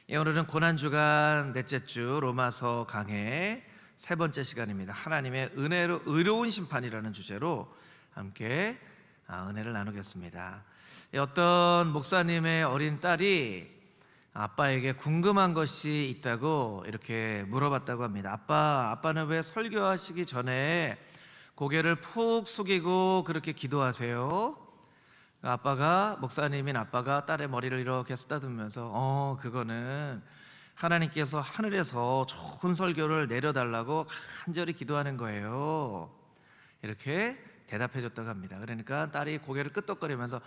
오늘은 고난주간 넷째 주 로마서 강해 세 번째 시간입니다. 하나님의 의로운 심판이라는 주제로 함께 은혜를 나누겠습니다. 어떤 목사님의 어린 딸이 아빠에게 궁금한 것이 있다고 이렇게 물어봤다고 합니다. 아빠는 왜 설교하시기 전에 고개를 푹 숙이고 그렇게 기도하세요? 목사님인 아빠가 딸의 머리를 이렇게 쓰다듬으면서 그거는 하나님께서 하늘에서 좋은 설교를 내려달라고 간절히 기도하는 거예요, 이렇게 대답해 줬다고 합니다. 그러니까 딸이 고개를 끄덕거리면서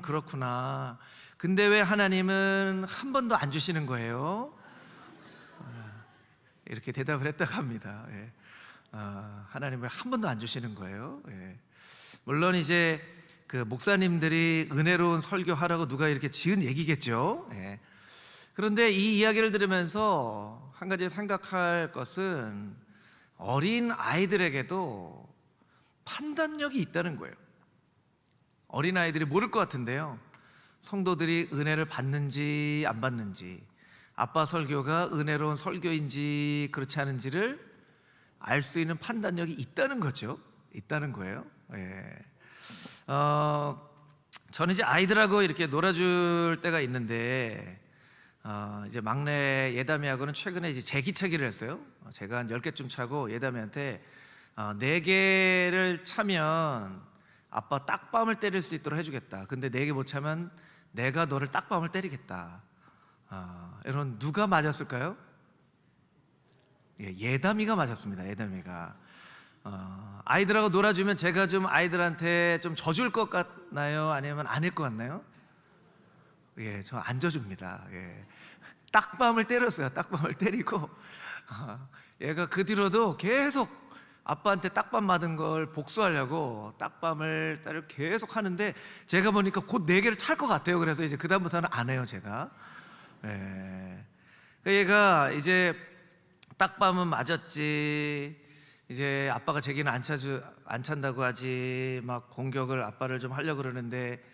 그렇구나. 근데 왜 하나님은 한 번도 안 주시는 거예요? 이렇게 대답을 했다고 합니다. 하나님 왜 한 번도 안 주시는 거예요? 물론 이제 그 목사님들이 은혜로운 설교하라고 누가 이렇게 지은 얘기겠죠. 그런데 이 이야기를 들으면서 한 가지 생각할 것은 어린 아이들에게도 판단력이 있다는 거예요. 어린 아이들이 모를 것 같은데요, 성도들이 은혜를 받는지 안 받는지, 아빠 설교가 은혜로운 설교인지 그렇지 않은지를 알 수 있는 판단력이 있다는 거죠. 있다는 거예요. 저는 이제 아이들하고 이렇게 놀아줄 때가 있는데, 이제 막내 예담이하고는 최근에 이제 제기차기를 했어요. 제가 한 10개쯤 차고 예담이한테 4개를 차면 아빠 딱밤을 때릴 수 있도록 해주겠다. 근데 4개 못 차면 내가 너를 딱밤을 때리겠다. 여러분, 누가 맞았을까요? 예담이가 맞았습니다. 예담이가. 아이들하고 놀아주면 제가 좀 아이들한테 좀 져줄 것 같나요? 아니면 아닐 것 같나요? 저 안 져줍니다. 딱밤을 때렸어요. 딱밤을 때리고 얘가 그 뒤로도 계속 아빠한테 딱밤 맞은 걸 복수하려고 딱밤을 계속 하는데, 제가 보니까 곧 4개를 찰 것 같아요. 그래서 이제 그 다음부터는 안 해요, 제가. 얘가 이제 딱밤은 맞았지, 이제 아빠가 제기는 안 찬다고 하지, 막 공격을 아빠를 좀 하려고 그러는데,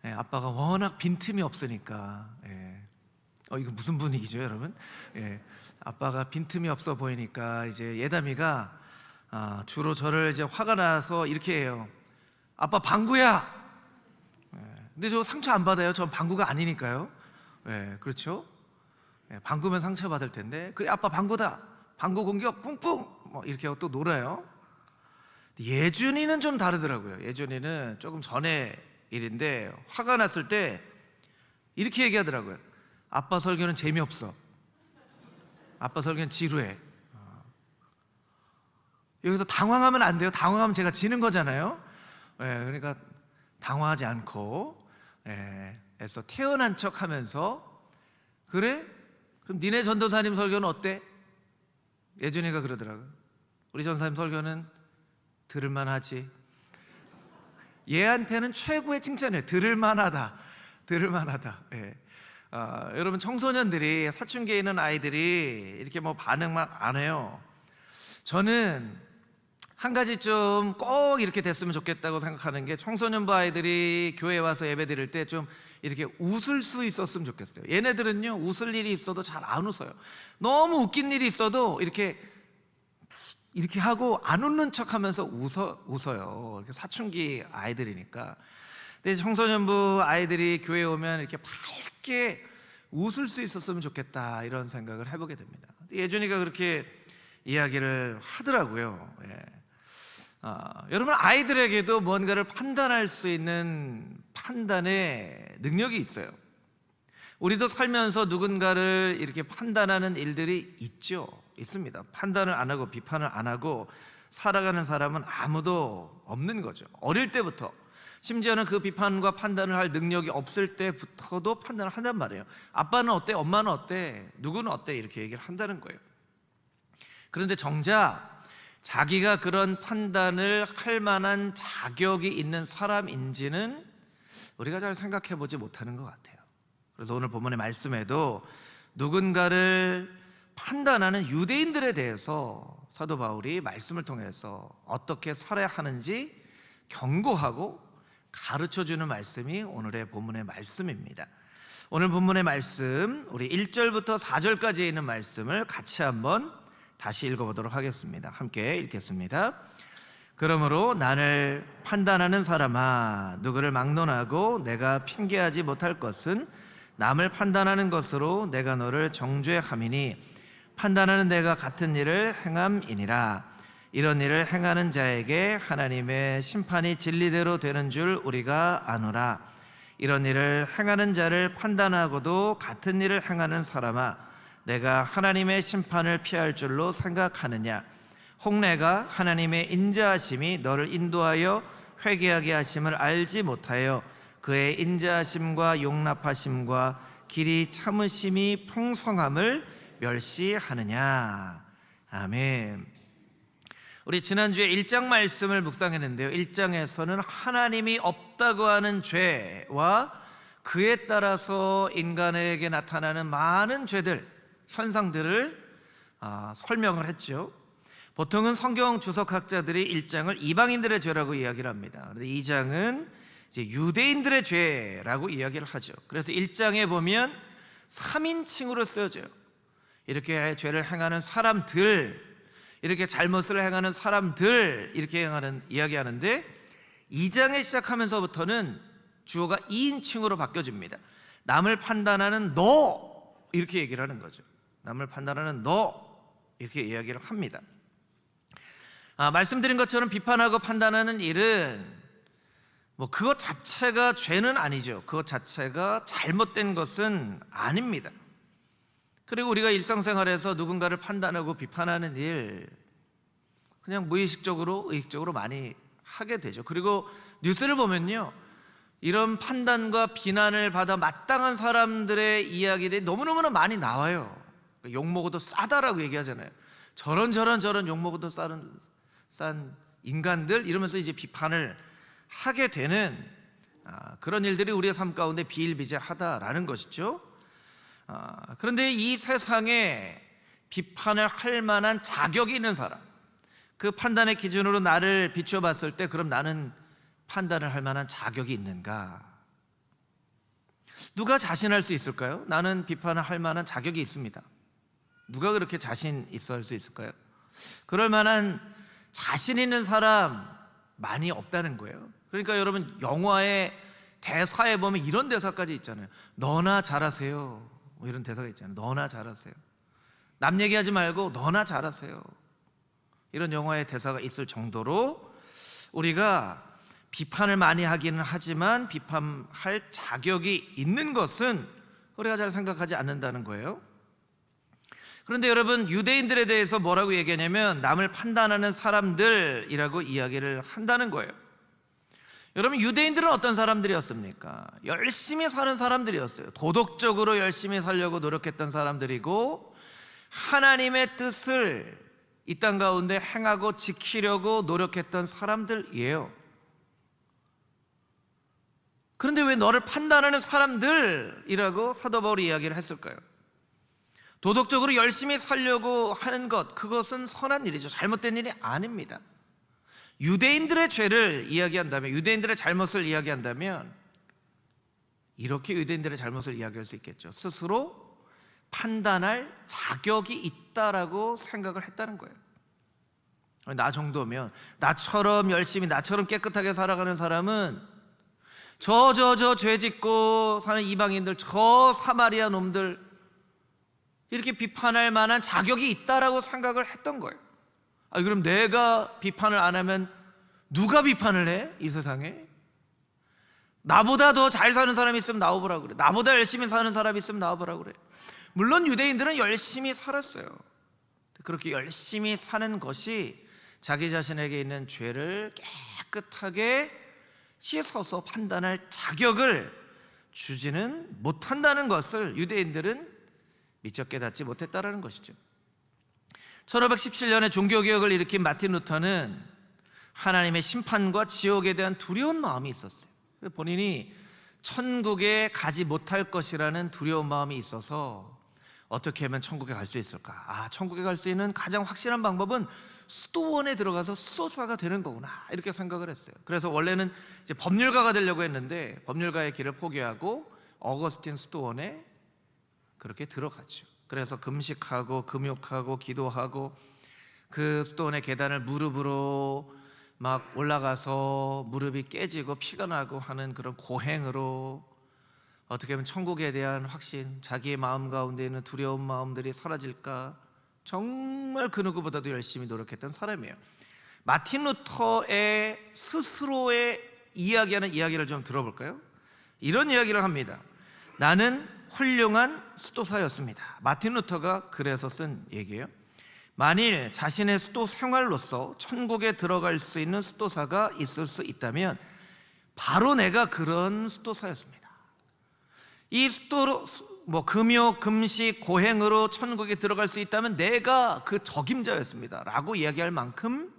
아빠가 워낙 빈틈이 없으니까, 이거 무슨 분위기죠, 여러분? 아빠가 빈틈이 없어 보이니까 이제 예담이가 주로 저를 이제 화가 나서 이렇게 해요. 아빠 방구야. 근데 저 상처 안 받아요. 전 방구가 아니니까요. 그렇죠? 방구면 상처 받을 텐데, 그래 아빠 방구다, 방구 공격 뿡뿡 뭐 이렇게 하고 또 놀아요. 예준이는 좀 다르더라고요. 예준이는 조금 전에 일인데, 화가 났을 때 이렇게 얘기하더라고요. 아빠 설교는 재미없어. 아빠 설교는 지루해. 여기서 당황하면 안 돼요. 당황하면 제가 지는 거잖아요. 그러니까 당황하지 않고, 애써 태어난 척 하면서, 그래? 그럼 니네 전도사님 설교는 어때? 예준이가 그러더라고요. 우리 전도사님 설교는 들을만 하지. 얘한테는 최고의 칭찬이에요. 들을만하다. 들을만하다. 여러분, 청소년들이, 사춘기에 있는 아이들이 이렇게 뭐 반응 막 안 해요. 저는 한 가지 좀 꼭 이렇게 됐으면 좋겠다고 생각하는 게, 청소년부 아이들이 교회에 와서 예배 드릴 때 좀 이렇게 웃을 수 있었으면 좋겠어요. 얘네들은요, 웃을 일이 있어도 잘 안 웃어요. 너무 웃긴 일이 있어도 이렇게 하고 안 웃는 척 하면서 웃어요. 사춘기 아이들이니까. 근데 청소년부 아이들이 교회에 오면 이렇게 밝게 웃을 수 있었으면 좋겠다, 이런 생각을 해보게 됩니다. 예준이가 그렇게 이야기를 하더라고요. 여러분, 아이들에게도 뭔가를 판단할 수 있는 판단의 능력이 있어요. 우리도 살면서 누군가를 이렇게 판단하는 일들이 있습니다. 판단을 안 하고 비판을 안 하고 살아가는 사람은 아무도 없는 거죠. 어릴 때부터, 심지어는 그 비판과 판단을 할 능력이 없을 때부터도 판단을 한단 말이에요. 아빠는 어때? 엄마는 어때? 누구는 어때? 이렇게 얘기를 한다는 거예요. 그런데 정작 자기가 그런 판단을 할 만한 자격이 있는 사람인지는 우리가 잘 생각해 보지 못하는 것 같아요. 그래서 오늘 본문의 말씀에도 누군가를 판단하는 유대인들에 대해서 사도 바울이 말씀을 통해서 어떻게 살아야 하는지 경고하고 가르쳐주는 말씀이 오늘의 본문의 말씀입니다. 오늘 본문의 말씀, 우리 1절부터 4절까지에 있는 말씀을 같이 한번 다시 읽어보도록 하겠습니다. 함께 읽겠습니다. 그러므로 나를 판단하는 사람아, 누구를 막론하고 내가 핑계하지 못할 것은 남을 판단하는 것으로 내가 너를 정죄함이니 판단하는 내가 같은 일을 행함이니라. 이런 일을 행하는 자에게 하나님의 심판이 진리대로 되는 줄 우리가 아노라. 이런 일을 행하는 자를 판단하고도 같은 일을 행하는 사람아, 내가 하나님의 심판을 피할 줄로 생각하느냐? 혹 내가 하나님의 인자하심이 너를 인도하여 회개하게 하심을 알지 못하여 그의 인자하심과 용납하심과 길이 참으심이 풍성함을 멸시하느냐? 아멘. 우리 지난주에 1장 말씀을 묵상했는데요, 1장에서는 하나님이 없다고 하는 죄와 그에 따라서 인간에게 나타나는 많은 죄들, 현상들을 설명을 했죠. 보통은 성경 주석학자들이 1장을 이방인들의 죄라고 이야기를 합니다. 그런데 2장은 이제 유대인들의 죄라고 이야기를 하죠. 그래서 1장에 보면 3인칭으로 쓰여져요. 이렇게 죄를 행하는 사람들, 이렇게 잘못을 행하는 사람들, 이렇게 이야기하는데 2장에 시작하면서부터는 주어가 2인칭으로 바뀌어집니다. 남을 판단하는 너, 이렇게 얘기를 하는 거죠. 남을 판단하는 너, 이렇게 이야기를 합니다. 말씀드린 것처럼 비판하고 판단하는 일은 그것 자체가 죄는 아니죠. 그것 자체가 잘못된 것은 아닙니다. 그리고 우리가 일상생활에서 누군가를 판단하고 비판하는 일, 그냥 무의식적으로, 의식적으로 많이 하게 되죠. 그리고 뉴스를 보면요, 이런 판단과 비난을 받아 마땅한 사람들의 이야기들이 너무너무 많이 나와요. 욕먹어도 싸다라고 얘기하잖아요. 저런 욕먹어도 싼 인간들, 이러면서 이제 비판을 하게 되는 그런 일들이 우리의 삶 가운데 비일비재하다라는 것이죠. 그런데 이 세상에 비판을 할 만한 자격이 있는 사람, 그 판단의 기준으로 나를 비춰봤을 때 그럼 나는 판단을 할 만한 자격이 있는가? 누가 자신할 수 있을까요? 나는 비판을 할 만한 자격이 있습니다. 누가 그렇게 자신 있어 할 수 있을까요? 그럴 만한 자신 있는 사람 많이 없다는 거예요. 그러니까 여러분, 영화의 대사에 보면 이런 대사까지 있잖아요. 너나 잘하세요, 이런 대사가 있잖아요. 너나 잘하세요. 남 얘기하지 말고 너나 잘하세요. 이런 영화의 대사가 있을 정도로 우리가 비판을 많이 하기는 하지만 비판할 자격이 있는 것은 우리가 잘 생각하지 않는다는 거예요. 그런데 여러분, 유대인들에 대해서 뭐라고 얘기하냐면 남을 판단하는 사람들이라고 이야기를 한다는 거예요. 여러분, 유대인들은 어떤 사람들이었습니까? 열심히 사는 사람들이었어요. 도덕적으로 열심히 살려고 노력했던 사람들이고, 하나님의 뜻을 이 땅 가운데 행하고 지키려고 노력했던 사람들이에요. 그런데 왜 너를 판단하는 사람들이라고 사도 바울이 이야기를 했을까요? 도덕적으로 열심히 살려고 하는 것, 그것은 선한 일이죠. 잘못된 일이 아닙니다. 유대인들의 죄를 이야기한다면, 유대인들의 잘못을 이야기한다면 이렇게 유대인들의 잘못을 이야기할 수 있겠죠. 스스로 판단할 자격이 있다라고 생각을 했다는 거예요. 나 정도면, 나처럼 열심히, 나처럼 깨끗하게 살아가는 사람은 저 죄 짓고 사는 이방인들, 저 사마리아 놈들, 이렇게 비판할 만한 자격이 있다라고 생각을 했던 거예요. 그럼 내가 비판을 안 하면 누가 비판을 해? 이 세상에 나보다 더 잘 사는 사람이 있으면 나와보라고 그래. 나보다 열심히 사는 사람이 있으면 나와보라고 그래. 물론 유대인들은 열심히 살았어요. 그렇게 열심히 사는 것이 자기 자신에게 있는 죄를 깨끗하게 씻어서 판단할 자격을 주지는 못한다는 것을 유대인들은 미처 깨닫지 못했다는 것이죠. 1517년에 종교개혁을 일으킨 마틴 루터는 하나님의 심판과 지옥에 대한 두려운 마음이 있었어요. 본인이 천국에 가지 못할 것이라는 두려운 마음이 있어서 어떻게 하면 천국에 갈 수 있을까? 천국에 갈 수 있는 가장 확실한 방법은 수도원에 들어가서 수도사가 되는 거구나, 이렇게 생각을 했어요. 그래서 원래는 이제 법률가가 되려고 했는데 법률가의 길을 포기하고 어거스틴 수도원에 그렇게 들어갔죠. 그래서 금식하고 금욕하고 기도하고 그 수도원의 계단을 무릎으로 막 올라가서 무릎이 깨지고 피가 나고 하는 그런 고행으로 어떻게 보면 천국에 대한 확신, 자기의 마음 가운데 있는 두려운 마음들이 사라질까 정말 그 누구보다도 열심히 노력했던 사람이에요. 마틴 루터의 스스로의 이야기하는 이야기를 좀 들어볼까요? 이런 이야기를 합니다. 나는 훌륭한 수도사였습니다. 마틴 루터가 그래서 쓴 얘기예요. 만일 자신의 수도 생활로서 천국에 들어갈 수 있는 수도사가 있을 수 있다면 바로 내가 그런 수도사였습니다. 이 수도로 금욕, 금식, 고행으로 천국에 들어갈 수 있다면 내가 그 적임자였습니다 라고 이야기할 만큼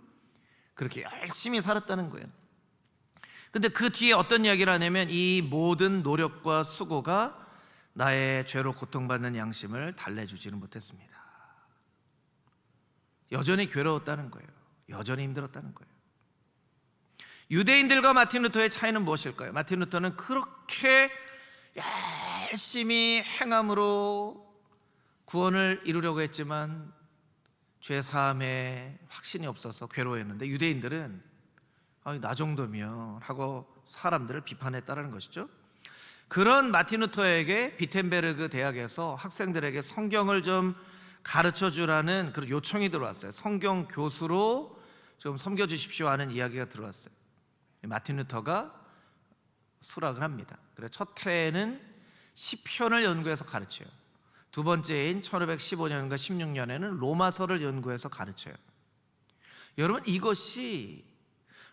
그렇게 열심히 살았다는 거예요. 근데 그 뒤에 어떤 이야기를 하냐면 이 모든 노력과 수고가 나의 죄로 고통받는 양심을 달래주지는 못했습니다. 여전히 괴로웠다는 거예요. 여전히 힘들었다는 거예요. 유대인들과 마틴 루터의 차이는 무엇일까요? 마틴 루터는 그렇게 열심히 행함으로 구원을 이루려고 했지만 죄 사함에 확신이 없어서 괴로워했는데 유대인들은 나 정도면 하고 사람들을 비판했다는 것이죠. 그런 마틴 루터에게 비텐베르그 대학에서 학생들에게 성경을 좀 가르쳐 주라는 그런 요청이 들어왔어요. 성경 교수로 좀 섬겨주십시오 하는 이야기가 들어왔어요. 마틴 루터가 수락을 합니다. 그래서 첫 해에는 시편을 연구해서 가르쳐요. 두 번째인 1515년과 16년에는 로마서를 연구해서 가르쳐요. 여러분, 이것이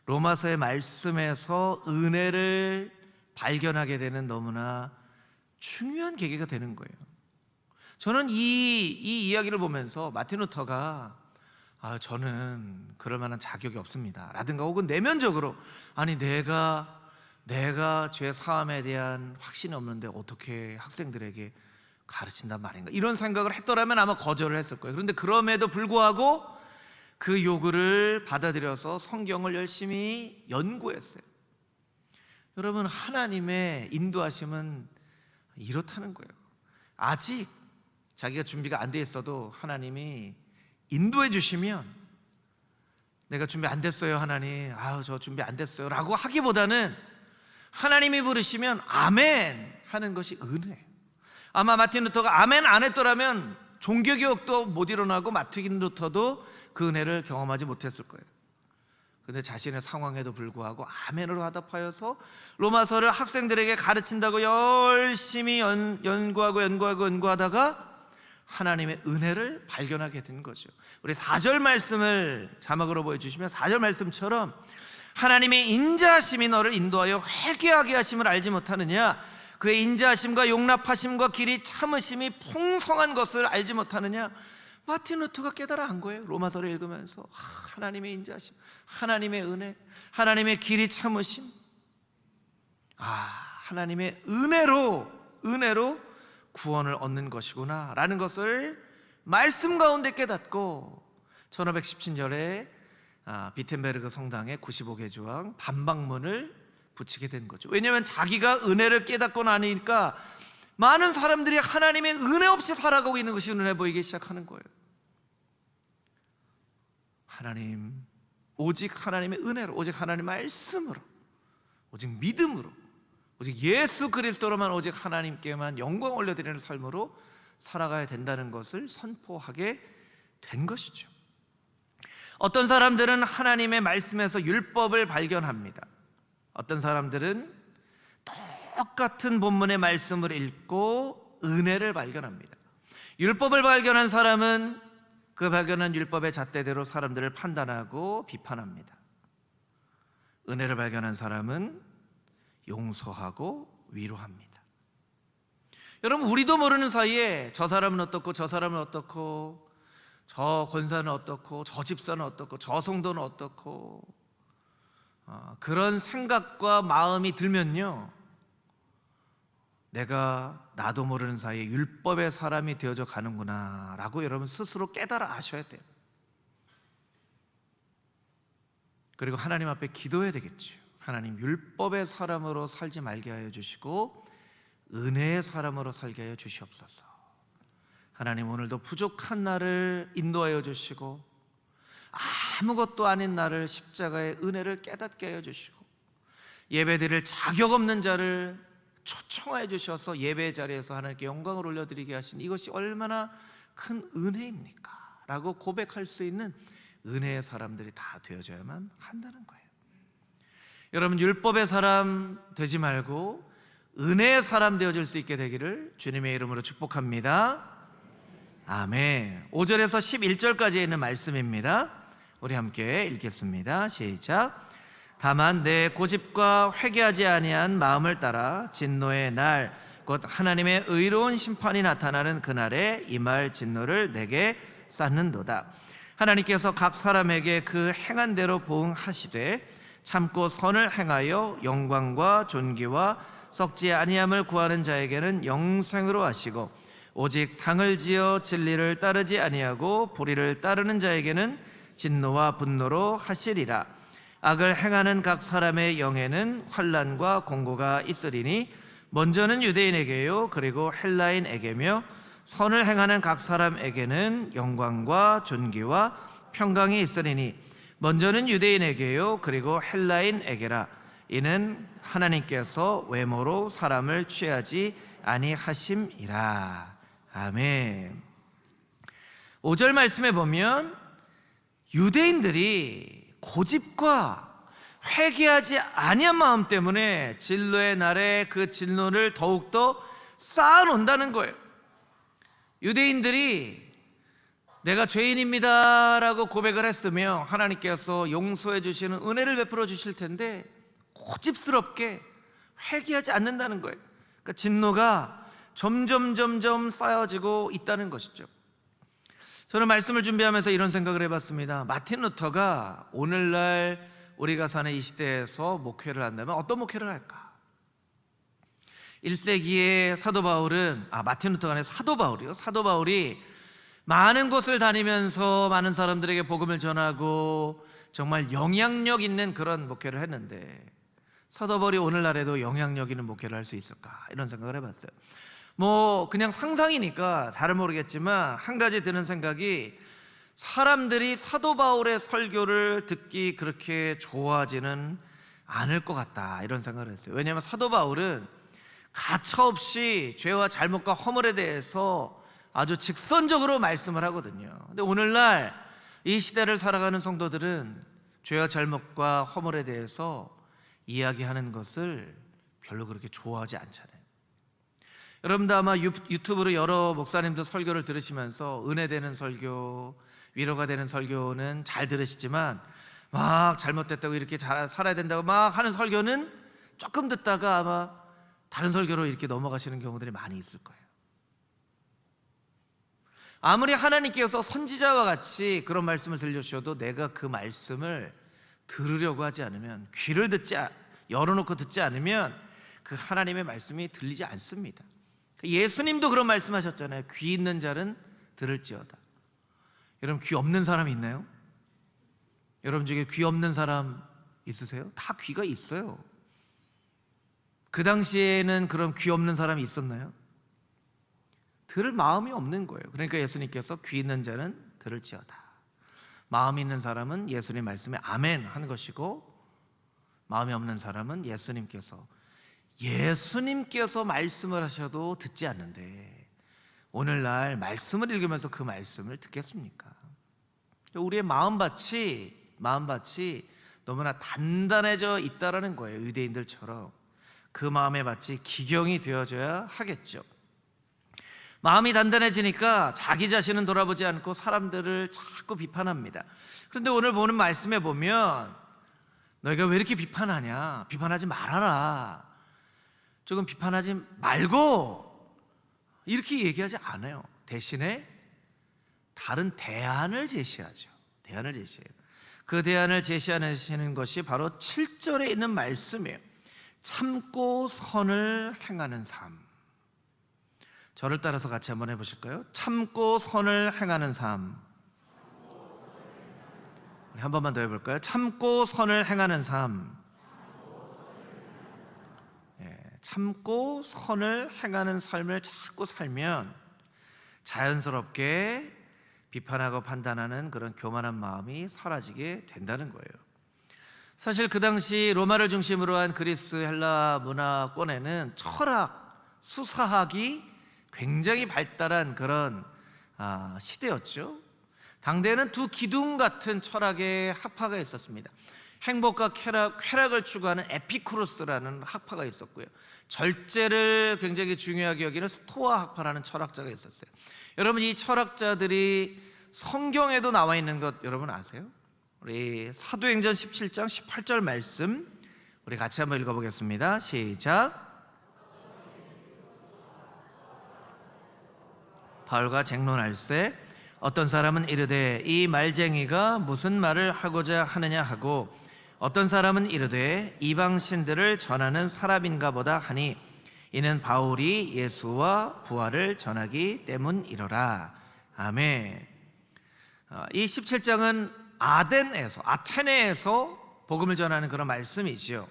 로마서의 말씀에서 은혜를 발견하게 되는 너무나 중요한 계기가 되는 거예요. 저는 이 이야기를 보면서 마틴 루터가 저는 그럴 만한 자격이 없습니다 라든가 혹은 내면적으로 내가 죄 사함에 대한 확신이 없는데 어떻게 학생들에게 가르친단 말인가 이런 생각을 했더라면 아마 거절을 했을 거예요. 그런데 그럼에도 불구하고 그 요구를 받아들여서 성경을 열심히 연구했어요. 여러분, 하나님의 인도하심은 이렇다는 거예요. 아직 자기가 준비가 안 돼 있어도 하나님이 인도해 주시면 내가 준비 안 됐어요 하나님, 저 준비 안 됐어요 라고 하기보다는 하나님이 부르시면 아멘 하는 것이 은혜예요. 아마 마틴 루터가 아멘 안 했더라면 종교개혁도 못 일어나고 마틴 루터도 그 은혜를 경험하지 못했을 거예요. 근데 자신의 상황에도 불구하고 아멘으로 화답하여서 로마서를 학생들에게 가르친다고 열심히 연구하다가 하나님의 은혜를 발견하게 된 거죠. 우리 4절 말씀을 자막으로 보여주시면 4절 말씀처럼 하나님의 인자하심이 너를 인도하여 회개하게 하심을 알지 못하느냐, 그의 인자하심과 용납하심과 길이 참으심이 풍성한 것을 알지 못하느냐. 마틴 루터가 깨달아 한 거예요. 로마서를 읽으면서 하나님의 인자하심, 하나님의 은혜, 하나님의 길이 참으심, 하나님의 은혜로 구원을 얻는 것이구나 라는 것을 말씀 가운데 깨닫고 1517년에 비텐베르그 성당에 95개 조항 반박문을 붙이게 된 거죠. 왜냐하면 자기가 은혜를 깨닫고 나니까 많은 사람들이 하나님의 은혜 없이 살아가고 있는 것이 눈에 보이기 시작하는 거예요. 하나님, 오직 하나님의 은혜로, 오직 하나님의 말씀으로, 오직 믿음으로, 오직 예수 그리스도로만, 오직 하나님께만 영광 올려드리는 삶으로 살아가야 된다는 것을 선포하게 된 것이죠. 어떤 사람들은 하나님의 말씀에서 율법을 발견합니다. 어떤 사람들은 똑같은 본문의 말씀을 읽고 은혜를 발견합니다. 율법을 발견한 사람은 그 발견한 율법의 잣대대로 사람들을 판단하고 비판합니다. 은혜를 발견한 사람은 용서하고 위로합니다. 여러분, 우리도 모르는 사이에 저 사람은 어떻고 저 사람은 어떻고 저 권사는 어떻고 저 집사는 어떻고 저 성도는 어떻고 그런 생각과 마음이 들면요, 나도 모르는 사이에 율법의 사람이 되어져 가는구나 라고 여러분 스스로 깨달아 아셔야 돼요. 그리고 하나님 앞에 기도해야 되겠죠. 하나님, 율법의 사람으로 살지 말게 하여 주시고 은혜의 사람으로 살게 하여 주시옵소서. 하나님, 오늘도 부족한 나를 인도하여 주시고 아무것도 아닌 나를 십자가의 은혜를 깨닫게 하여 주시고 예배드릴 자격 없는 자를 초청하여 주셔서 예배 자리에서 하나님께 영광을 올려드리게 하신 이것이 얼마나 큰 은혜입니까? 라고 고백할 수 있는 은혜의 사람들이 다 되어져야만 한다는 거예요. 여러분, 율법의 사람 되지 말고 은혜의 사람 되어질 수 있게 되기를 주님의 이름으로 축복합니다. 아멘. 5절에서 11절까지 있는 말씀입니다. 우리 함께 읽겠습니다. 시작. 다만 내 고집과 회개하지 아니한 마음을 따라 진노의 날, 곧 하나님의 의로운 심판이 나타나는 그날에 임할 진노를 내게 쌓는도다. 하나님께서 각 사람에게 그 행한 대로 보응하시되 참고 선을 행하여 영광과 존귀와 썩지 아니함을 구하는 자에게는 영생으로 하시고 오직 당을 지어 진리를 따르지 아니하고 불의를 따르는 자에게는 진노와 분노로 하시리라. 악을 행하는 각 사람의 영에는 환난과 공고가 있으리니 먼저는 유대인에게요 그리고 헬라인에게며 선을 행하는 각 사람에게는 영광과 존귀와 평강이 있으리니 먼저는 유대인에게요 그리고 헬라인에게라. 이는 하나님께서 외모로 사람을 취하지 아니하심이라. 아멘. 5절 말씀에 보면 유대인들이 고집과 회개하지 아니한 마음 때문에 진노의 날에 그 진노를 더욱더 쌓아놓는다는 거예요. 유대인들이 내가 죄인입니다 라고 고백을 했으며 하나님께서 용서해 주시는 은혜를 베풀어 주실 텐데 고집스럽게 회개하지 않는다는 거예요. 그러니까 진노가 점점 쌓여지고 있다는 것이죠. 저는 말씀을 준비하면서 이런 생각을 해봤습니다. 마틴 루터가 오늘날 우리가 사는 이 시대에서 목회를 한다면 어떤 목회를 할까? 1세기의 사도 바울은 마틴 루터가 아니라 사도 바울이요. 사도 바울이 많은 곳을 다니면서 많은 사람들에게 복음을 전하고 정말 영향력 있는 그런 목회를 했는데 사도 바울이 오늘날에도 영향력 있는 목회를 할 수 있을까? 이런 생각을 해봤어요. 그냥 상상이니까 잘 모르겠지만 한 가지 드는 생각이 사람들이 사도 바울의 설교를 듣기 그렇게 좋아하지는 않을 것 같다 이런 생각을 했어요. 왜냐하면 사도 바울은 가차없이 죄와 잘못과 허물에 대해서 아주 직선적으로 말씀을 하거든요. 근데 오늘날 이 시대를 살아가는 성도들은 죄와 잘못과 허물에 대해서 이야기하는 것을 별로 그렇게 좋아하지 않잖아요. 여러분도 아마 유튜브로 여러 목사님들 설교를 들으시면서 은혜되는 설교, 위로가 되는 설교는 잘 들으시지만 막 잘못됐다고 이렇게 잘 살아야 된다고 막 하는 설교는 조금 듣다가 아마 다른 설교로 이렇게 넘어가시는 경우들이 많이 있을 거예요. 아무리 하나님께서 선지자와 같이 그런 말씀을 들려주셔도 내가 그 말씀을 들으려고 하지 않으면, 귀를 열어놓고 듣지 않으면 그 하나님의 말씀이 들리지 않습니다. 예수님도 그런 말씀하셨잖아요. 귀 있는 자는 들을지어다. 여러분, 귀 없는 사람 있나요? 여러분 중에 귀 없는 사람 있으세요? 다 귀가 있어요. 그 당시에는 그럼 귀 없는 사람이 있었나요? 들을 마음이 없는 거예요. 그러니까 예수님께서 귀 있는 자는 들을지어다. 마음이 있는 사람은 예수님 말씀에 아멘 하는 것이고, 마음이 없는 사람은 예수님께서 말씀을 하셔도 듣지 않는데 오늘날 말씀을 읽으면서 그 말씀을 듣겠습니까? 우리의 마음밭이 너무나 단단해져 있다라는 거예요. 유대인들처럼 그 마음의 밭이 기경이 되어져야 하겠죠. 마음이 단단해지니까 자기 자신은 돌아보지 않고 사람들을 자꾸 비판합니다. 그런데 오늘 보는 말씀에 보면 너희가 왜 이렇게 비판하냐? 비판하지 말아라. 조금 비판하지 말고 이렇게 얘기하지 않아요. 대신에 다른 대안을 제시하죠. 대안을 제시해요. 그 대안을 제시하시는 것이 바로 7절에 있는 말씀이에요. 참고 선을 행하는 삶. 저를 따라서 같이 한번 해보실까요? 참고 선을 행하는 삶. 우리 한 번만 더 해볼까요? 참고 선을 행하는 삶. 참고 선을 행하는 삶을 자꾸 살면 자연스럽게 비판하고 판단하는 그런 교만한 마음이 사라지게 된다는 거예요. 사실 그 당시 로마를 중심으로 한 그리스 헬라 문화권에는 철학, 수사학이 굉장히 발달한 그런 시대였죠. 당대에는 두 기둥 같은 철학의 학파가 있었습니다. 행복과 쾌락을 추구하는 에피쿠로스라는 학파가 있었고요, 절제를 굉장히 중요하게 여기는 스토아 학파라는 철학자가 있었어요. 여러분, 이 철학자들이 성경에도 나와 있는 것 여러분 아세요? 우리 사도행전 17장 18절 말씀 우리 같이 한번 읽어보겠습니다. 시작. 바울과 쟁론할세 어떤 사람은 이르되 이 말쟁이가 무슨 말을 하고자 하느냐 하고 어떤 사람은 이르되 이방신들을 전하는 사람인가 보다 하니 이는 바울이 예수와 부활을 전하기 때문이로라. 아멘. 이 17장은 아테네에서 복음을 전하는 그런 말씀이죠.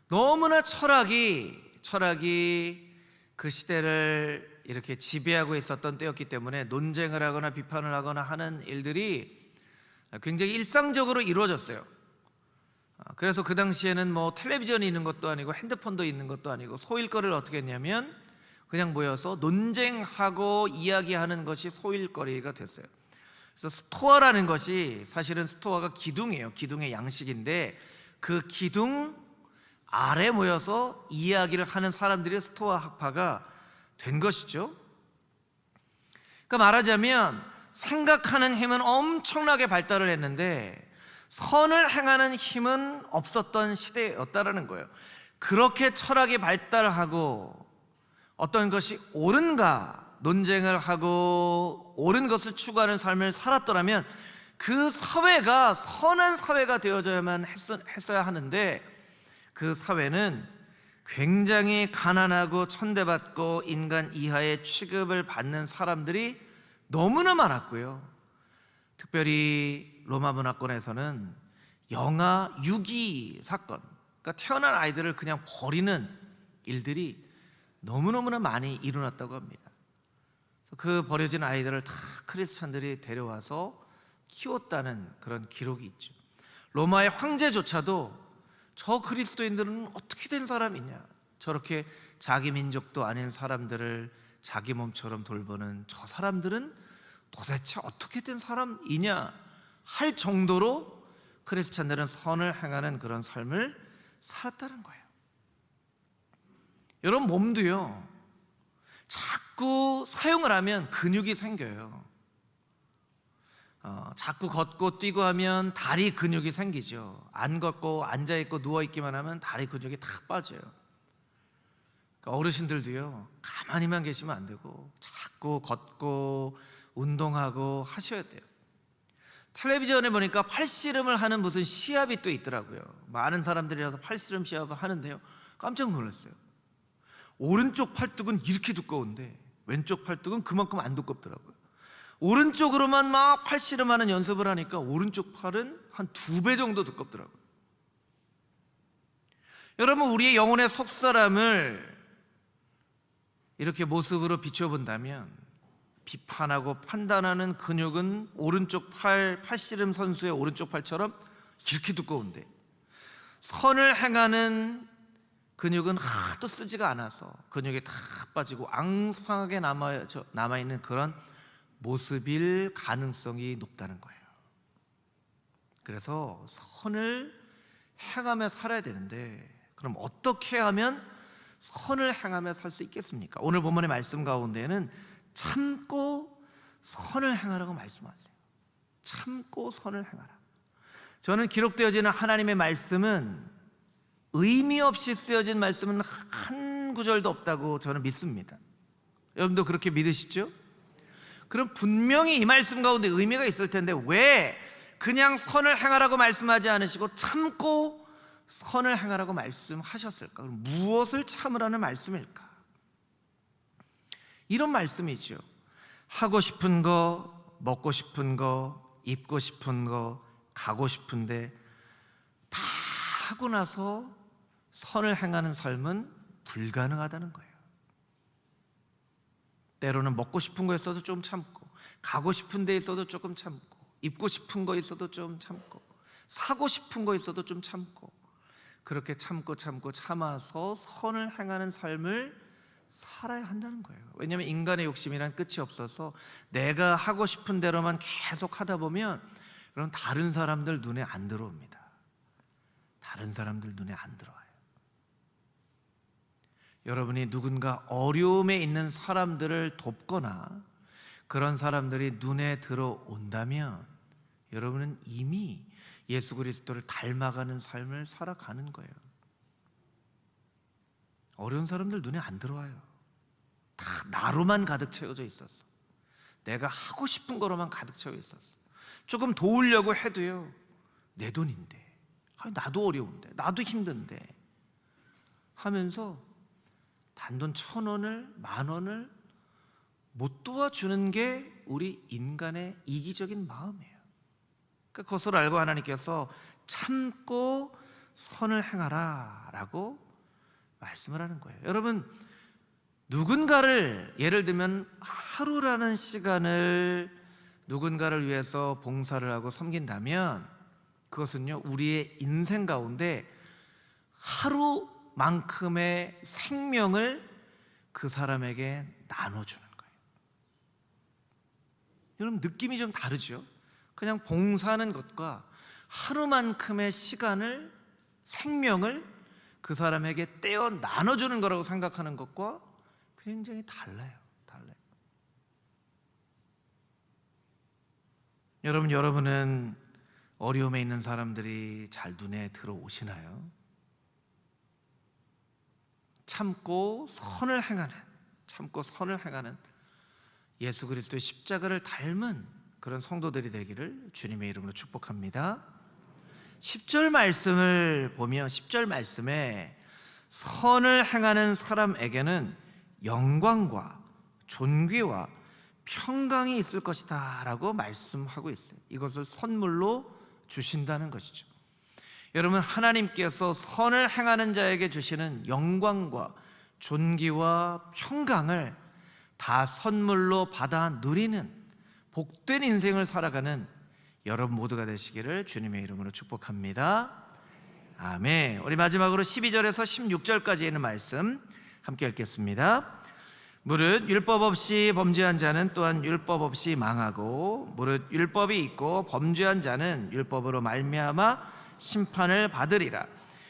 너무나 철학이 그 시대를 이렇게 지배하고 있었던 때였기 때문에 논쟁을 하거나 비판을 하거나 하는 일들이 굉장히 일상적으로 이루어졌어요. 그래서 그 당시에는 뭐 텔레비전이 있는 것도 아니고 핸드폰도 있는 것도 아니고 소일거리를 어떻게 했냐면 그냥 모여서 논쟁하고 이야기하는 것이 소일거리가 됐어요. 그래서 스토아라는 것이 사실은 스토아가 기둥이에요. 기둥의 양식인데 그 기둥 아래 모여서 이야기를 하는 사람들이 스토아 학파가 된 것이죠. 그러니까 말하자면 생각하는 힘은 엄청나게 발달을 했는데 선을 행하는 힘은 없었던 시대였다라는 거예요. 그렇게 철학이 발달하고 어떤 것이 옳은가 논쟁을 하고 옳은 것을 추구하는 삶을 살았더라면 그 사회가 선한 사회가 되어져야만 했어야 하는데 그 사회는 굉장히 가난하고 천대받고 인간 이하의 취급을 받는 사람들이 너무나 많았고요, 특별히 로마 문화권에서는 영아 유기 사건, 그러니까 태어난 아이들을 그냥 버리는 일들이 너무너무나 많이 일어났다고 합니다. 그 버려진 아이들을 다 크리스찬들이 데려와서 키웠다는 그런 기록이 있죠. 로마의 황제조차도 저 그리스도인들은 어떻게 된 사람이냐, 저렇게 자기 민족도 아닌 사람들을 자기 몸처럼 돌보는 저 사람들은 도대체 어떻게 된 사람이냐 할 정도로 크리스찬들은 선을 행하는 그런 삶을 살았다는 거예요. 여러분, 몸도요, 자꾸 사용을 하면 근육이 생겨요. 자꾸 걷고 뛰고 하면 다리 근육이 생기죠. 안 걷고 앉아있고 누워있기만 하면 다리 근육이 다 빠져요. 그러니까 어르신들도요, 가만히만 계시면 안 되고 자꾸 걷고 운동하고 하셔야 돼요. 텔레비전에 보니까 팔씨름을 하는 무슨 시합이 또 있더라고요. 많은 사람들이라서 팔씨름 시합을 하는데요, 깜짝 놀랐어요. 오른쪽 팔뚝은 이렇게 두꺼운데 왼쪽 팔뚝은 그만큼 안 두껍더라고요. 오른쪽으로만 막 팔씨름하는 연습을 하니까 오른쪽 팔은 한 2배 정도 두껍더라고요. 여러분, 우리의 영혼의 속사람을 이렇게 모습으로 비춰본다면 비판하고 판단하는 근육은 오른쪽 팔씨름 선수의 오른쪽 팔처럼 이렇게 두꺼운데 선을 행하는 근육은 하도 쓰지가 않아서 근육이 다 빠지고 앙상하게 남아있는 그런 모습일 가능성이 높다는 거예요. 그래서 선을 행하며 살아야 되는데 그럼 어떻게 하면 선을 행하며 살 수 있겠습니까? 오늘 본문의 말씀 가운데는 참고 선을 행하라고 말씀하세요. 참고 선을 행하라. 저는 기록되어지는 하나님의 말씀은 의미 없이 쓰여진 말씀은 한 구절도 없다고 저는 믿습니다. 여러분도 그렇게 믿으시죠? 그럼 분명히 이 말씀 가운데 의미가 있을 텐데 왜 그냥 선을 행하라고 말씀하지 않으시고 참고 선을 행하라고 말씀하셨을까? 그럼 무엇을 참으라는 말씀일까? 이런 말씀이죠. 하고 싶은 거, 먹고 싶은 거, 입고 싶은 거, 가고 싶은데 다 하고 나서 선을 행하는 삶은 불가능하다는 거예요. 때로는 먹고 싶은 거 있어도 좀 참고, 가고 싶은 데 있어도 조금 참고, 입고 싶은 거 있어도 좀 참고, 사고 싶은 거 있어도 좀 참고, 그렇게 참아서 선을 행하는 삶을 살아야 한다는 거예요. 왜냐하면 인간의 욕심이란 끝이 없어서 내가 하고 싶은 대로만 계속 하다 보면 그럼 다른 사람들 눈에 안 들어옵니다. 다른 사람들 눈에 안 들어와요. 여러분이 누군가 어려움에 있는 사람들을 돕거나 그런 사람들이 눈에 들어온다면 여러분은 이미 예수 그리스도를 닮아가는 삶을 살아가는 거예요. 어려운 사람들 눈에 안 들어와요. 다 나로만 가득 채워져 있었어. 내가 하고 싶은 거로만 가득 채워 있었어. 조금 도우려고 해도요, 내 돈인데, 나도 어려운데, 나도 힘든데 하면서 단돈 1,000원을, 10,000원을 못 도와주는 게 우리 인간의 이기적인 마음이에요. 그러니까 그것을 알고 하나님께서 참고 선을 행하라 라고 말씀을 하는 거예요. 여러분, 누군가를, 예를 들면 하루라는 시간을 누군가를 위해서 봉사를 하고 섬긴다면 그것은요, 우리의 인생 가운데 하루만큼의 생명을 그 사람에게 나눠주는 거예요. 여러분, 느낌이 좀 다르죠? 그냥 봉사하는 것과 하루만큼의 시간을, 생명을 그 사람에게 떼어 나눠주는 거라고 생각하는 것과 굉장히 달라요. 여러분은 어려움에 있는 사람들이 잘 눈에 들어오시나요? 참고 선을 행하는 예수 그리스도의 십자가를 닮은 그런 성도들이 되기를 주님의 이름으로 축복합니다. 10절 말씀을 보면 10절 말씀에 선을 행하는 사람에게는 영광과 존귀와 평강이 있을 것이다 라고 말씀하고 있어요. 이것을 선물로 주신다는 것이죠. 여러분, 하나님께서 선을 행하는 자에게 주시는 영광과 존귀와 평강을 다 선물로 받아 누리는 복된 인생을 살아가는 여러분 모두가 되시기를 주님의 이름으로 축복합니다. 아멘. 우리 마지막으로 12절에서 16절까지 있는 말씀 함께 읽겠습니다. 무릇 율법 없이 범죄한 자는 또한 율법 없이 망하고, 무릇 율법이 있고 범죄한 자는 율법으로 말미암아 심판을 받으리라.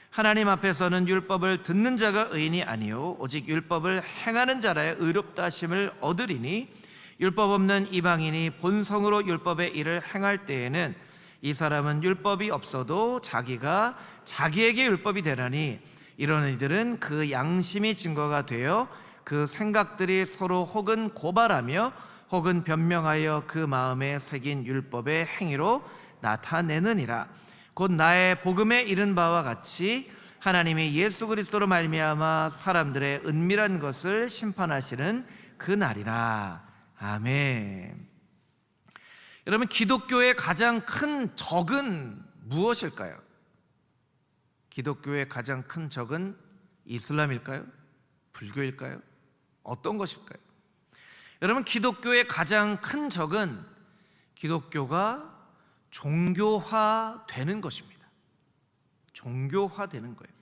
하나님 앞에서는 율법을 듣는 자가 의인이 아니요 오직 율법을 행하는 자라야 의롭다 하심을 얻으리니, 율법 없는 이방인이 본성으로 율법의 일을 행할 때에는 이 사람은 율법이 없어도 자기가 자기에게 율법이 되나니, 이런 이들은 그 양심이 증거가 되어 그 생각들이 서로 혹은 고발하며 혹은 변명하여 그 마음에 새긴 율법의 행위로 나타내느니라. 곧 나의 복음에 이른 바와 같이 하나님이 예수 그리스도로 말미암아 사람들의 은밀한 것을 심판하시는 그 날이라. 아멘. 여러분, 기독교의 가장 큰 적은 무엇일까요? 기독교의 가장 큰 적은 이슬람일까요? 불교일까요? 어떤 것일까요? 여러분, 기독교의 가장 큰 적은 기독교가 종교화되는 것입니다. 종교화되는 거예요.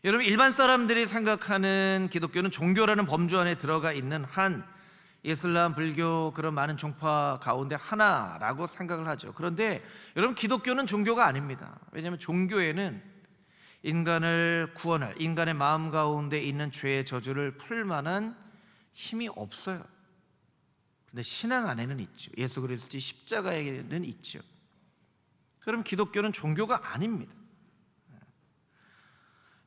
여러분, 일반 사람들이 생각하는 기독교는 종교라는 범주 안에 들어가 있는 한 이슬람, 불교 그런 많은 종파 가운데 하나라고 생각을 하죠. 그런데 여러분, 기독교는 종교가 아닙니다. 왜냐하면 종교에는 인간을 구원할, 인간의 마음 가운데 있는 죄의 저주를 풀 만한 힘이 없어요. 그런데 신앙 안에는 있죠. 예수 그리스도의 십자가에는 있죠. 그럼 기독교는 종교가 아닙니다.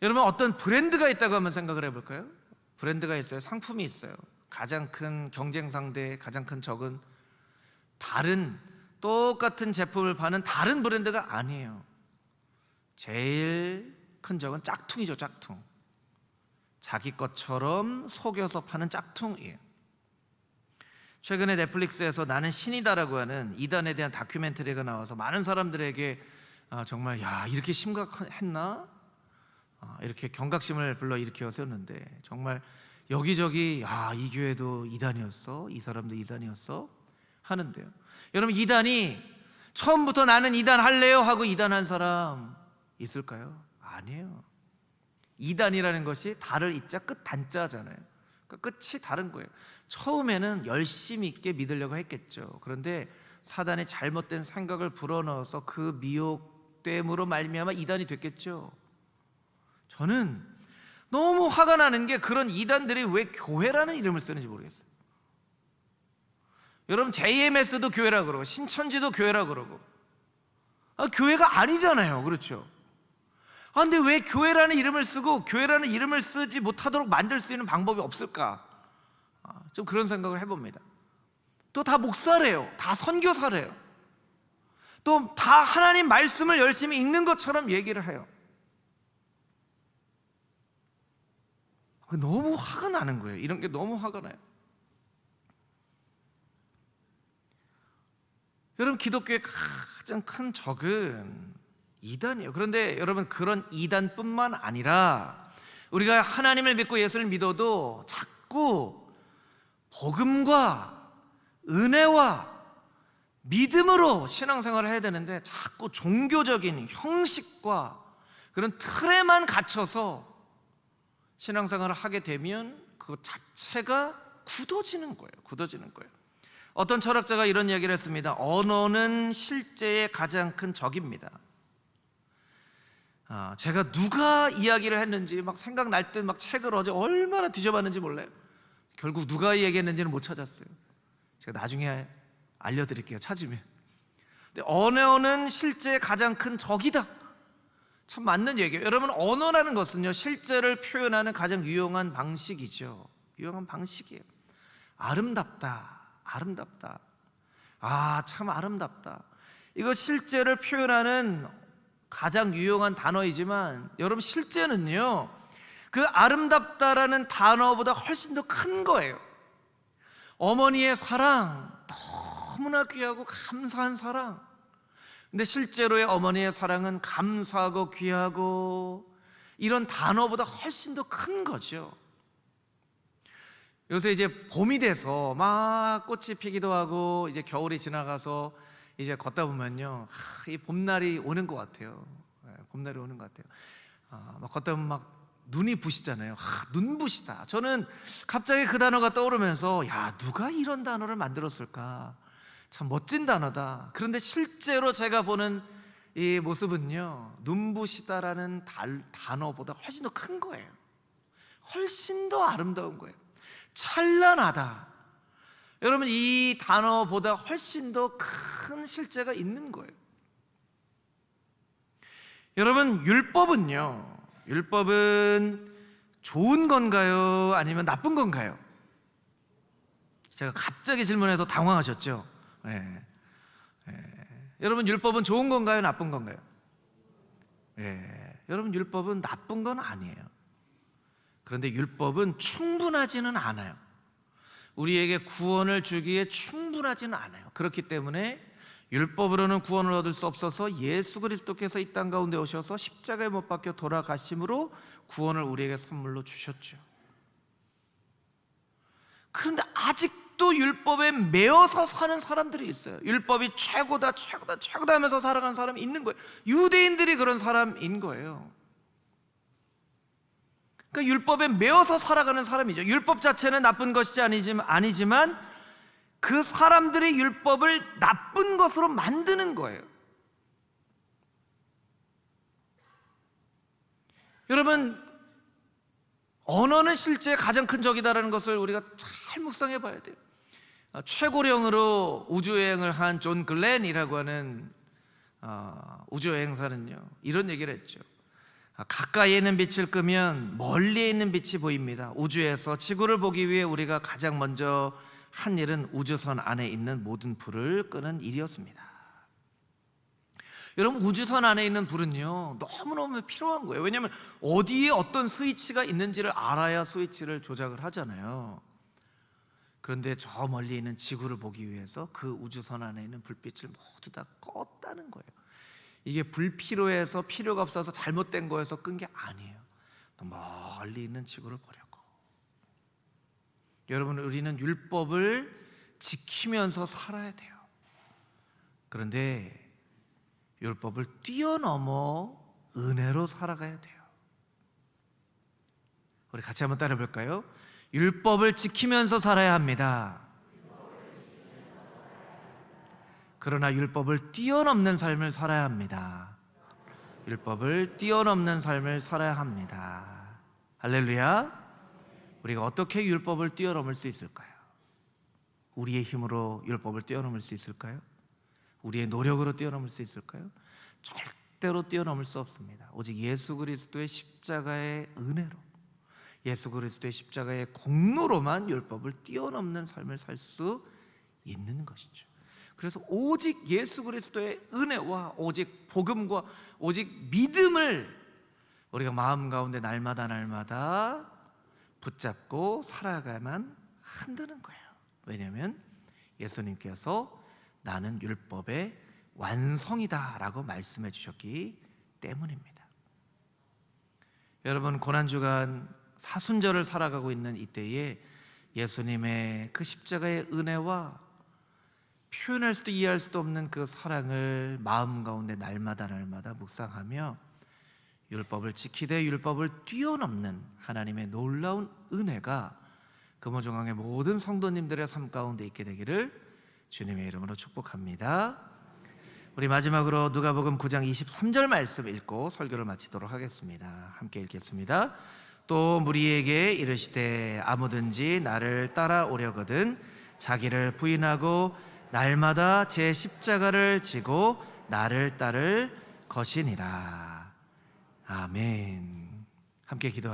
여러분, 어떤 브랜드가 있다고 한번 생각을 해볼까요? 브랜드가 있어요. 상품이 있어요. 가장 큰 경쟁 상대, 가장 큰 적은 다른 똑같은 제품을 파는 다른 브랜드가 아니에요. 제일 큰 적은 짝퉁이죠. 짝퉁. 자기 것처럼 속여서 파는 짝퉁이에요. 최근에 넷플릭스에서 나는 신이다라고 하는 이단에 대한 다큐멘터리가 나와서 많은 사람들에게 정말 야, 이렇게 심각했나? 이렇게 경각심을 불러일으켜 세웠는데 정말 여기저기 이 교회도 이단이었어, 이 사람도 이단이었어 하는데요. 여러분, 이단이 처음부터 나는 이단 할래요 하고 이단한 사람 있을까요? 아니에요. 이단이라는 것이 달을 이자 끝 단자잖아요. 그러니까 끝이 다른 거예요. 처음에는 열심히 있게 믿으려고 했겠죠. 그런데 사단이 잘못된 생각을 불어넣어서 그 미혹됨으로 말미암아 이단이 됐겠죠. 저는 너무 화가 나는 게 그런 이단들이 왜 교회라는 이름을 쓰는지 모르겠어요. 여러분, JMS도 교회라 그러고 신천지도 교회라 그러고 교회가 아니잖아요. 그렇죠? 근데 왜 교회라는 이름을 쓰고 교회라는 이름을 쓰지 못하도록 만들 수 있는 방법이 없을까? 좀 그런 생각을 해봅니다. 또 다 목사래요. 다 선교사래요. 또 다 하나님 말씀을 열심히 읽는 것처럼 얘기를 해요. 너무 화가 나는 거예요. 이런 게 너무 화가 나요. 여러분, 기독교의 가장 큰 적은 이단이에요. 그런데 여러분, 그런 이단뿐만 아니라 우리가 하나님을 믿고 예수를 믿어도 자꾸 복음과 은혜와 믿음으로 신앙생활을 해야 되는데 자꾸 종교적인 형식과 그런 틀에만 갇혀서 신앙생활을 하게 되면 그 자체가 굳어지는 거예요. 굳어지는 거예요. 어떤 철학자가 이런 이야기를 했습니다. 언어는 실제의 가장 큰 적입니다. 제가 누가 이야기를 했는지 막 생각날 듯 막 책을 어제 얼마나 뒤져봤는지 몰라요. 결국 누가 얘기했는지는 못 찾았어요. 제가 나중에 알려드릴게요, 찾으면. 근데 언어는 실제의 가장 큰 적이다. 참 맞는 얘기예요. 여러분, 언어라는 것은요, 실제를 표현하는 가장 유용한 방식이죠. 유용한 방식이에요. 아름답다, 아름답다. 참 아름답다. 이거 실제를 표현하는 가장 유용한 단어이지만 여러분, 실제는요, 그 아름답다라는 단어보다 훨씬 더 큰 거예요. 어머니의 사랑, 너무나 귀하고 감사한 사랑. 근데 실제로의 어머니의 사랑은 감사하고 귀하고 이런 단어보다 훨씬 더 큰 거죠. 요새 이제 봄이 돼서 막 꽃이 피기도 하고 이제 겨울이 지나가서 이제 걷다 보면요, 이 봄날이 오는 것 같아요. 봄날이 오는 것 같아요. 막 걷다 보면 막 눈이 부시잖아요. 눈부시다. 저는 갑자기 그 단어가 떠오르면서 누가 이런 단어를 만들었을까? 참 멋진 단어다. 그런데 실제로 제가 보는 이 모습은요, 눈부시다라는 단어보다 훨씬 더 큰 거예요. 훨씬 더 아름다운 거예요. 찬란하다. 여러분, 이 단어보다 훨씬 더 큰 실제가 있는 거예요. 여러분, 율법은 좋은 건가요? 아니면 나쁜 건가요? 제가 갑자기 질문해서 당황하셨죠? 네. 여러분, 율법은 좋은 건가요? 나쁜 건가요? 여러분, 율법은 나쁜 건 아니에요. 그런데 율법은 충분하지는 않아요. 우리에게 구원을 주기에 충분하지는 않아요. 그렇기 때문에 율법으로는 구원을 얻을 수 없어서 예수 그리스도께서 이 땅 가운데 오셔서 십자가에 못 박혀 돌아가심으로 구원을 우리에게 선물로 주셨죠. 그런데 아직도 율법에 매여서 사는 사람들이 있어요. 율법이 최고다 하면서 살아가는 사람이 있는 거예요. 유대인들이 그런 사람인 거예요. 그러니까 율법에 매여서 살아가는 사람이죠. 율법 자체는 나쁜 것이 아니지만 그 사람들이 율법을 나쁜 것으로 만드는 거예요. 여러분, 언어는 실제 가장 큰 적이다라는 것을 우리가 잘 묵상해 봐야 돼요. 최고령으로 우주여행을 한 존 글렌이라고 하는 우주여행사는요, 이런 얘기를 했죠. 가까이에 있는 빛을 끄면 멀리에 있는 빛이 보입니다. 우주에서 지구를 보기 위해 우리가 가장 먼저 한 일은 우주선 안에 있는 모든 불을 끄는 일이었습니다. 여러분, 우주선 안에 있는 불은요, 너무너무 필요한 거예요. 왜냐하면 어디에 어떤 스위치가 있는지를 알아야 스위치를 조작을 하잖아요. 그런데 저 멀리 있는 지구를 보기 위해서 그 우주선 안에 있는 불빛을 모두 다 껐다는 거예요. 이게 불필요해서 필요가 없어서 잘못된 거여서 끈 게 아니에요. 또 멀리 있는 지구를 보려고. 여러분, 우리는 율법을 지키면서 살아야 돼요. 그런데 율법을 뛰어넘어 은혜로 살아가야 돼요. 우리 같이 한번 따라 볼까요? 율법을 지키면서 살아야 합니다. 그러나 율법을 뛰어넘는 삶을 살아야 합니다. 율법을 뛰어넘는 삶을 살아야 합니다. 할렐루야. 우리가 어떻게 율법을 뛰어넘을 수 있을까요? 우리의 힘으로 율법을 뛰어넘을 수 있을까요? 우리의 노력으로 뛰어넘을 수 있을까요? 절대로 뛰어넘을 수 없습니다. 오직 예수 그리스도의 십자가의 은혜로, 예수 그리스도의 십자가의 공로로만 율법을 뛰어넘는 삶을 살 수 있는 것이죠. 그래서 오직 예수 그리스도의 은혜와 오직 복음과 오직 믿음을 우리가 마음 가운데 날마다 붙잡고 살아가야만 한다는 거예요. 왜냐하면 예수님께서 나는 율법의 완성이다 라고 말씀해 주셨기 때문입니다. 여러분, 고난주간 사순절을 살아가고 있는 이때에 예수님의 그 십자가의 은혜와 표현할 수도 이해할 수도 없는 그 사랑을 마음 가운데 날마다 묵상하며 율법을 지키되 율법을 뛰어넘는 하나님의 놀라운 은혜가 금호중앙의 모든 성도님들의 삶 가운데 있게 되기를 주님의 이름으로 축복합니다. 우리 마지막으로 누가복음 9장 23절 말씀 읽고 설교를 마치도록 하겠습니다. 함께 읽겠습니다. 또 무리에게 이르시되 아무든지 나를 따라오려거든 자기를 부인하고 날마다 제 십자가를 지고 나를 따를 것이니라. 아멘. 함께 기도하겠습니다.